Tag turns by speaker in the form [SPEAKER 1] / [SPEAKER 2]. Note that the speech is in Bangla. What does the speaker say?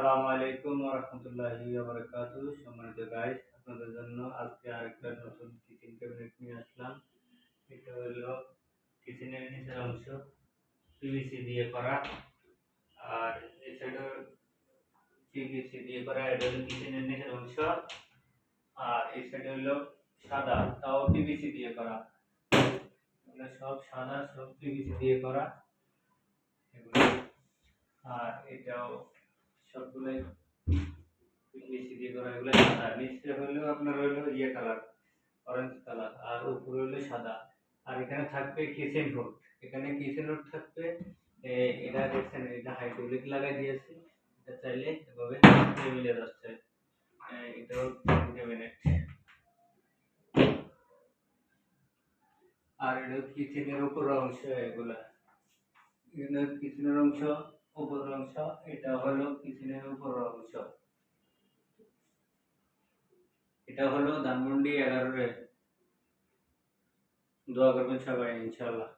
[SPEAKER 1] আসসালামু আলাইকুম ওয়া রাহমাতুল্লাহি ওয়া বারাকাতুহু। সম্মানিত গাইস, আপনাদের জন্য আজকে আরেকটা নতুন কিচেন ক্যাবিনেট নিয়ে আসলাম। এটা হলো কিচেনের নিচের অংশ পিভিসি দিয়ে করা, আর এই সাইডে পিভিসি দিয়ে করা। এটা হলো কিচেনের নিচের অংশ, আর এই সাইডে হলো সাদা, তাও পিভিসি দিয়ে করা। এগুলো সব সাদা, সব পিভিসি দিয়ে করা এগুলো। আর এটাও সবগুলোই পিভিসি দিয়ে করা। এগুলো সাদা, নিচে হলো আপনার হলো ইয়ে কালার, অরেঞ্জ কালার, আর উপরে হলো সাদা। আর এখানে থাকবে কিচেন হুড, এখানে কিচেন হুড থাকবে। এটা দেখছেন, এটা হাইড্রোলিক লাগাই দিয়েছি। এটা চাইলে এভাবে মিলে যাচ্ছে। এটাও ক্যাবিনেট। আর এটা কিচেনের উপরের অংশ, এগুলা এগুলো কিচেনের অংশ, উপরের অংশ। এটা হলো কিচেনের উপরের অংশ। এটা হলো ধানমন্ডি 11 রে। দোয়া করবেন সবাই ইনশাআল্লাহ।